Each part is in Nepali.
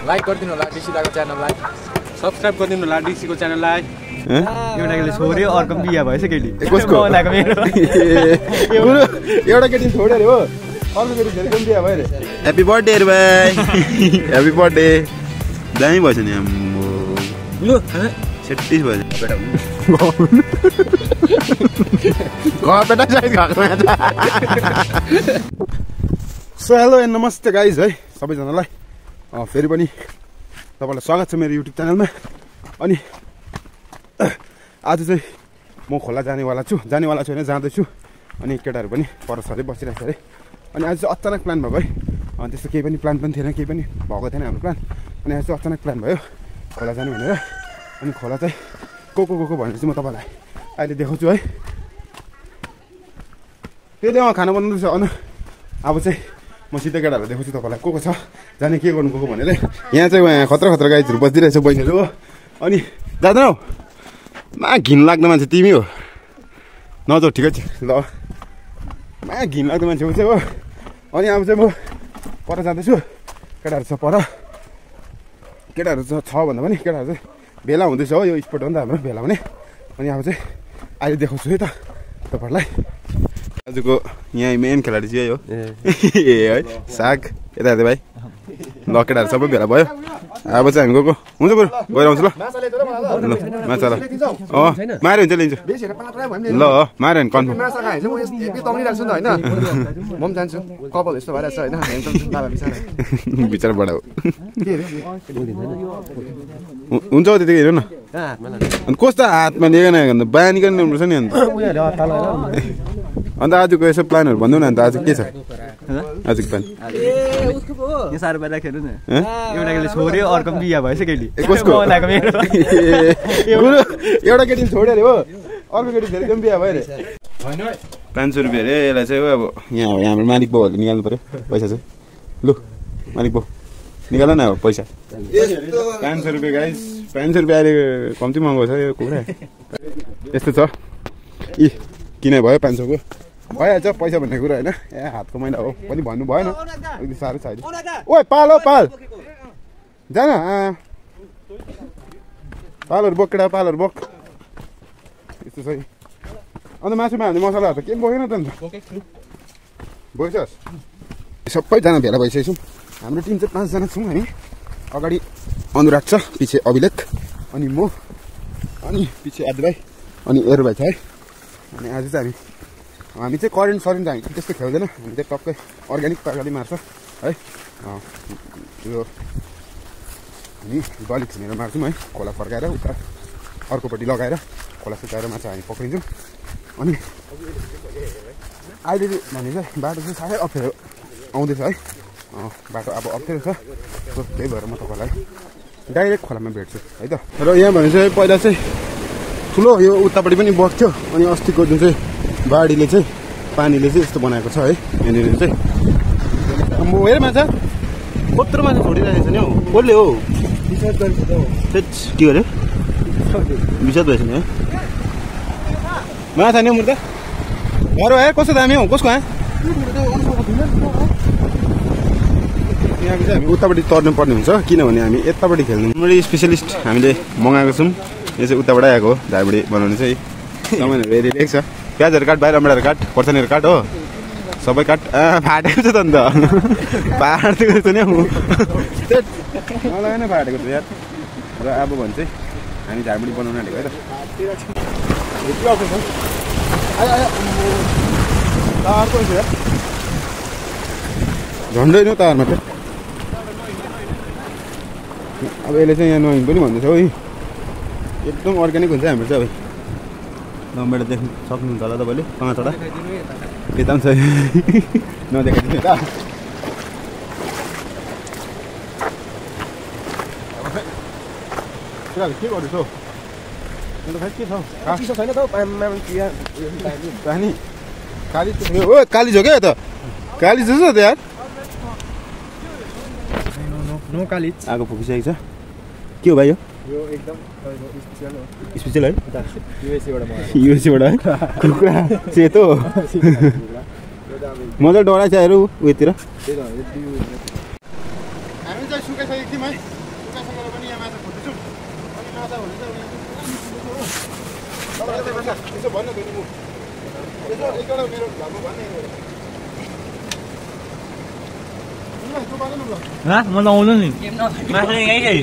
लाइक गरिदिनु होला डिसीको च्यानललाई, सब्स्क्राइब गरिदिनु होला डिसीको च्यानललाई। एउटा केटी छोड्यो अर्को बिहा भएछ केटी कसको लगाएको मेरो एउटा केटी छोड्यो रे हो अर्को केटी फेरि पनि बिहा भयो रे। ह्यापी बर्थडे रे भाइ ह्यापी बर्थडे दामी भएछ नि आम्बो लु 36 भएछ घरपेटा साइज घाको सो हेलो एन्ड नमस्ते गाइज है सबैजनालाई फेरि पनि तपाईँलाई स्वागत छ मेरो युट्युब च्यानलमा। अनि आज चाहिँ म खोला जानेवाला छु होइन जाँदैछु। अनि केटाहरू पनि परसरै बसिरहेको छ अरे। अनि आज चाहिँ अचानक प्लान भएको है, अनि त्यस्तो केही पनि प्लान पनि थिएन, केही पनि भएको थिएन हाम्रो प्लान। अनि आज चाहिँ अचानक प्लान भयो खोला जाने भनेर। अनि खोला चाहिँ को भनेर चाहिँ म तपाईँलाई अहिले देखाउँछु है। त्यसले खाना बनाउँदैछ अनि अब चाहिँ म सिधै केटाहरू देखाउँछु तपाईँलाई को छ जाने के गर्नु को भनेर। यहाँ चाहिँ खतरा गाइजहरू बसिदिरहेछ बहिनीहरू हो। अनि जाँदैन हौ मा घिन लाग्दो मान्छे तिमी हो नजाऊ ठिकै छ ल मा घिन लाग्दो मान्छे हुन्छ हो। अनि अब चाहिँ म पर जाँदैछु केटाहरू छ पर, केटाहरू छ भन्दा पनि केटाहरू चाहिँ भेला हुँदैछ हो। यो स्पोर्ट हो नि त हाम्रो भेला हुने। अनि अब चाहिँ अहिले देखाउँछु है त तपाईँहरूलाई। आजको यहाँ मेन खेलाडी चाहिँ हो ए है साग यता हेर्दै भाइ ल केटाहरू सबै भेला भयो। अब चाहिँ हामी गएको हुन्छ बरु गएर आउँछु ल माछा ल माऱ्यो हुन्छ लिन्छु ल माऱ्यो भने कन्फर्म बिचरा बडा हो हुन्छ हौ त्यतिकै हेर्नु न। अनि कस्तो हातमा लिएन अन्त बानी गर्ने छ नि अन्त आजको यसो प्लानहरू भन्नु न। अन्त आज के छ आजको प्लान? साह्रो बेला खेल्नु न एउटा केटी छोड्यो अर्को बिहा भएछ केटी कसको लगाएको मेरो एउटा केटी छोड्यो रे हो अर्को केटी फेरि पनि बिहा भयो रे। 500 रुपियाँ अरे यसलाई चाहिँ अब यहाँ हो हाम्रो मालिक बाउहरूले निकाल्नु पऱ्यो पैसा चाहिँ। लु मालिक बाउ निकाल न अब पैसा 500 रुपियाँ गाइस 500 रुपियाँ अहिले कम्ती महँगो छ यो कुरा यस्तो छ। इ किन भयो 500 को भइहाल्छ पैसा भन्ने कुरा होइन। ए हातको मैला हो पनि भन्नु भएन अलिक साह्रो छ अहिले। ओइ पाल हो पाल जान पालहरू बोक केटा पालहरू बोक यस्तो छ है। अन्त मासुमा हाल्ने मसलाहरू त के बोकेन त अन्त बोकिस् सबैजना भेला भइसकेको छौँ। हाम्रो टिम चाहिँ 5 जना छौँ हामी। अगाडि अनुराग छ, पछि अभिलेख, अनि म, अनि पछि आदि भाइ, अनि एरो भाइ छ है। अनि आज चाहिँ हामी चाहिँ करेन्ट सरेन्ट हामी त्यस्तो खेल्दैन, हामी चाहिँ टक्कै अर्ग्यानिक प्रकारले मार्छ है। यो हामी गली खिनेर मार्छौँ है, खोला फर्काएर उता अर्कोपट्टि लगाएर खोला सुकाएर माछा हामी पक्रिन्छौँ। अनि अहिले भने चाहिँ बाटो चाहिँ साह्रै अप्ठ्यारो आउँदैछ है, बाटो अब अप्ठ्यारो छ। त्यही भएर म तपाईँलाई डाइरेक्ट खोलामा भेट्छु है त। र यहाँ भने चाहिँ पहिला चाहिँ ठुलो यो उतापट्टि पनि बग्थ्यो, अनि अस्तिको जुन चाहिँ बाढीले चाहिँ पानीले चाहिँ यस्तो बनाएको छ है यहाँनिर चाहिँ। म हेर माछा कत्रो माछा छोडिरहेको छ नि हौ कसले हो के अरे विषाद भएछ नि है माछा नि मुर्दा घरो आयो कस्तो दामी हौ कसको यहाँको चाहिँ हामी उतापट्टि तर्नु पर्ने हुन्छ किनभने हामी यतापट्टि खेल्नु हाम्रो स्पेसलिस्ट हामीले मगाएको छौँ। यो चाहिँ उताबाट आएको हो झारबुडी बनाउने चाहिँ सामानहरू हेरी लेख्छ प्याजहरू काट बाहिर अमडाहरू काट खोर्सानीहरू काट हो सबै काट फाटेको छ त अन्त फाटेको छ नि मलाई नै फाटेको छ यार। र अब भने चाहिँ हामी झारबुडी बनाउन आँटेको है त। झन्डै नै तारमा त अब यसले चाहिँ यहाँ नहिङ पनि भन्दैछ है एकदम अर्ग्यानिक हुन्छ हाम्रो चाहिँ। अब नम्बर देख्नु सक्नुहुन्छ होला तपाईँले 5 वटा यता पनि छ नदेखाइदिनु त। के गर्दैछौ अन्त खै के छ छैन त पानी काली ओ काली छ क्या त काली छ त यार नो काली आगो फुकिसकेको छ। के हो भाइ यो एकदम स्पेसल है युएसएबाट है कुखुरा सेतो मजा डराइछ हेरौँ उयोतिर हामी चाहिँ सुकाइसकेको थियौँ है। बेलुकासँग पनि यहाँ माछा खोज्दैछु अनि माछा भने चाहिँ यसो भन्नु फेरि म यसो एकवटा मेरो घरमा भन्ने म नआउनु नि माछा यहीँ है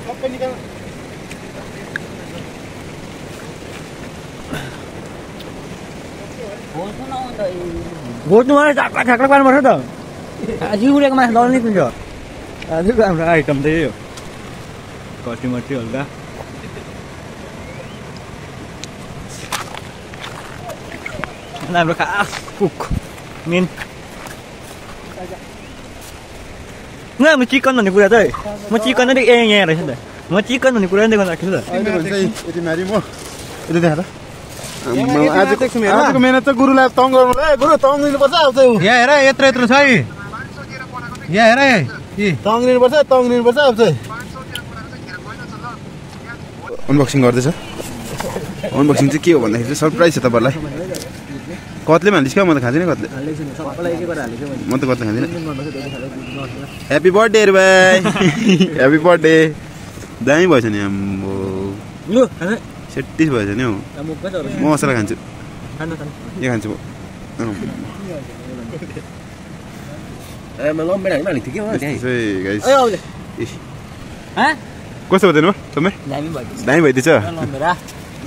सबै निकाल घोट्नु मलाई झाक्ला झाक्ला पार्नुपर्छ त जिउरेको माछा डल्लै निस्किन्छ आजको हाम्रो आइटम त यही हो कति मटी हल्का हाम्रो खास कुक मेन म चिकन भन्ने कुरा चाहिँ म चिकन नै यहाँ रहेछ नि त म चिकन भन्ने कुरा नै देखाउन राख्छु त अहिले भने चाहिँ यति मारि म यति देखा त आजको मेहनत चाहिँ गुरुलाई तङ गर्नु गुरु तङ दिनुपर्छ अब चाहिँ यहाँ हेर यत्रो यत्रो छ है यहाँ हेर तङ दिनुपर्छ अब चाहिँ अनबक्सिङ गर्दैछ अनबक्सिङ चाहिँ के हो भन्दाखेरि चाहिँ सरप्राइज छ तपाईँहरूलाई कत्ले पनि हालिस् क्या म त खाँदिनँ कत्ले म त कत्ले खाँदिनँ ह्याप्पी बर्थडे अरे भाइ ह्याप्पी बर्थडे दामी भएछ नि आम्बो सेट्टिस भएछ नि हौ म मसला खान्छु के खान्छु कस्तो भइदिनु तपाईँ दामी भइदिएछ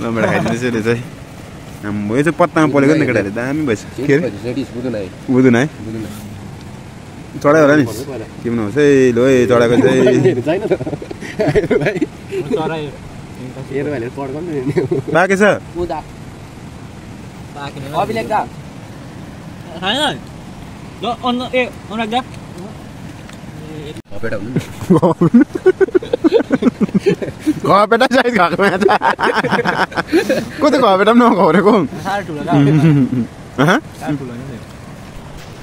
लम्बेडा खाइदिँदैछ यसले चाहिँ आम्बो यो चाहिँ पत्तामा पलेको नि केटाहरूले दामी भएछ के अरे बुझ्नु है चढायो होला नि के भन्नुहोस् है लो है चढाएको चाहिँ बाँके छ घपेटा साइज खाएको माछा कति घपेटा पनि नखरेको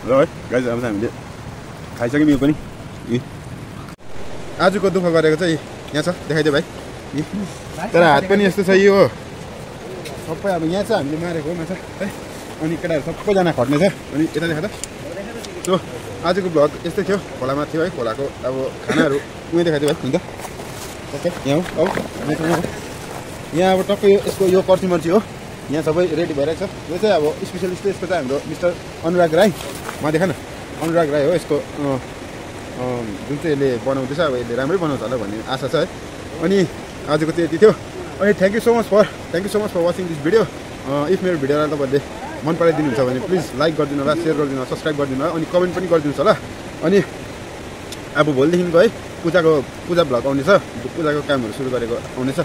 ल है गाइस अब हामीले खाइसक्यौँ यो पनि आजको दुःख गरेको चाहिँ यहाँ छ देखाइदियो भाइ तर हात पनि यस्तो छ यो सबै अब यहाँ चाहिँ हामीले मारेको हो माछा है अनि केटाहरू सबैजना खट्ने छ अनि यता देखा त सो आजको भ्लग यस्तै थियो खोलामा थियो है खोलाको अब खानाहरू उयो देखाइदियो भाइ हुन्छ ओके यहाँ हो अब यहाँ अब टक्कै यसको यो कर्ची मर्ची हो यहाँ सबै रेडी भइरहेको छ यो चाहिँ अब स्पेसलिस्ट यसको चाहिँ हाम्रो मिस्टर अनुराग राई म देखा न अनुराग राई हो यसको जुन चाहिँ यसले बनाउँदैछ अब यसले राम्रै बनाउँछ होला भन्ने आशा छ है अनि आजको चाहिँ यति थियो अनि thank you so much for watching this video if मेरो भिडियोलाई तपाईँहरूले मन पराइदिनुहुन्छ भने प्लिज लाइक गरिदिनु होला सेयर गरिदिनु होला सब्सक्राइब गरिदिनु होला अनि कमेन्ट पनि गरिदिनुहोस् होला अनि अब भोलिदेखिको है पूजा भ्लग आउनेछ पूजाको कामहरू सुरु गरेको आउनेछ